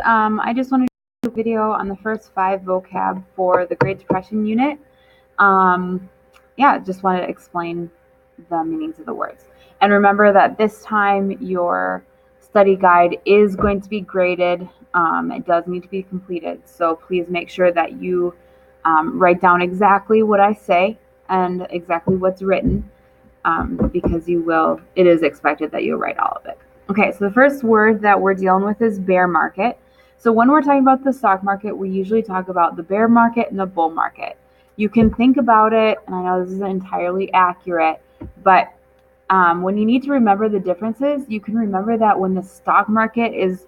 I just wanted to do a video on the first 5 vocab for the Great Depression unit. Just wanted to explain the meanings of the words. And remember that this time your study guide is going to be graded. It does need to be completed. So please make sure that you write down exactly what I say and exactly what's written, because it is expected that you'll write all of it. Okay, so the first word that we're dealing with is bear market. So when we're talking about the stock market, we usually talk about the bear market and the bull market. You can think about it, and I know this isn't entirely accurate, but when you need to remember the differences, you can remember that when the stock market is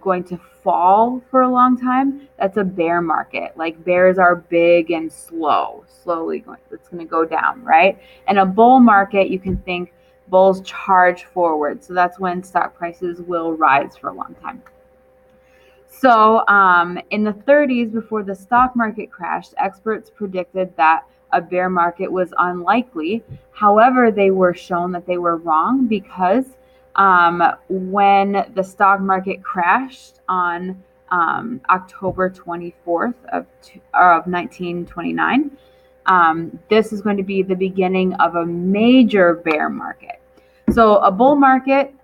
going to fall for a long time, that's a bear market. Like bears are big and slowly going, it's going to go down, right? And a bull market, you can think bulls charge forward. So that's when stock prices will rise for a long time. So in the 30s, before the stock market crashed, experts predicted that a bear market was unlikely. However, they were shown that they were wrong, because when the stock market crashed on October 24th of 1929, this is going to be the beginning of a major bear market. So a bull market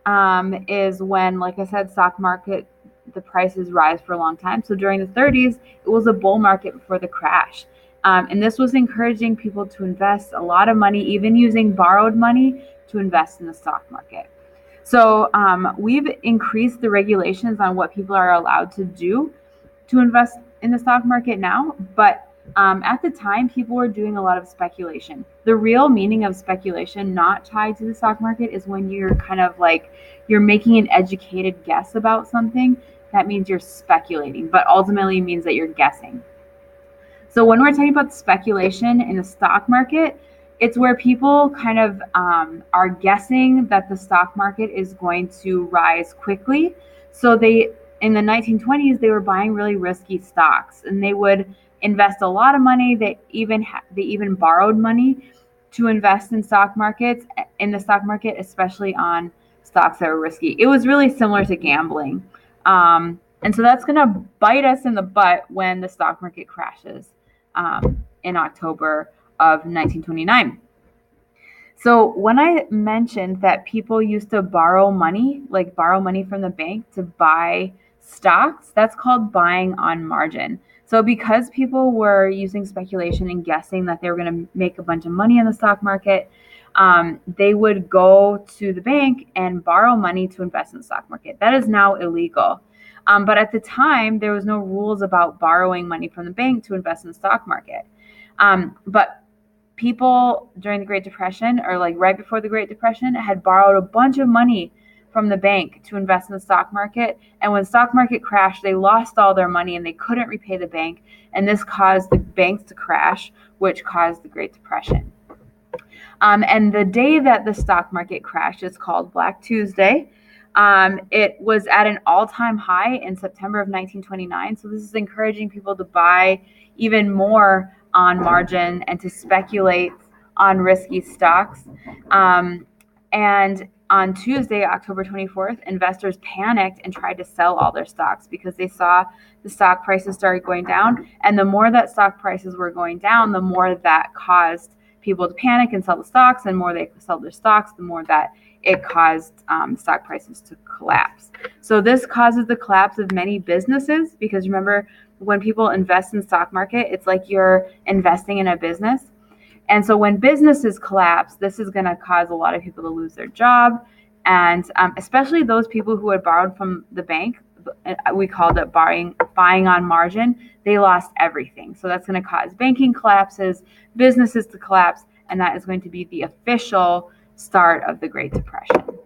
is when, like I said, stock market, the prices rise for a long time. So during the 30s, it was a bull market before the crash. And this was encouraging people to invest a lot of money, even using borrowed money, to invest in the stock market. So we've increased the regulations on what people are allowed to do to invest in the stock market now, but at the time, people were doing a lot of speculation. The real meaning of speculation, not tied to the stock market, is when you're kind of like, you're making an educated guess about something. That means you're speculating, but ultimately means that you're guessing. So when we're talking about speculation in the stock market, it's where people kind of are guessing that the stock market is going to rise quickly. So in the 1920s, they were buying really risky stocks, and they would invest a lot of money. They even borrowed money to invest in the stock market, especially on stocks that were risky. It was really similar to gambling. And so that's going to bite us in the butt when the stock market crashes in October of 1929. So when I mentioned that people used to borrow money from the bank to buy stocks, that's called buying on margin. So because people were using speculation and guessing that they were going to make a bunch of money in the stock market, they would go to the bank and borrow money to invest in the stock market. That is now illegal. But at the time, there was no rules about borrowing money from the bank to invest in the stock market. But people during the Great Depression, or like right before the Great Depression, had borrowed a bunch of money from the bank to invest in the stock market. And when the stock market crashed, they lost all their money and they couldn't repay the bank. And this caused the banks to crash, which caused the Great Depression. And the day that the stock market crashed is called Black Tuesday. It was at an all-time high in September of 1929. So this is encouraging people to buy even more on margin and to speculate on risky stocks. And on Tuesday, October 24th, investors panicked and tried to sell all their stocks because they saw the stock prices started going down. And the more that stock prices were going down, the more that caused people to panic and sell the stocks, and the more they sell their stocks, the more that it caused stock prices to collapse. So this causes the collapse of many businesses, because remember, when people invest in the stock market, it's like you're investing in a business. And so when businesses collapse, this is going to cause a lot of people to lose their job. And especially those people who had borrowed from the bank, we called it buying on margin, they lost everything. So that's going to cause banking collapses, businesses to collapse, and that is going to be the official start of the Great Depression.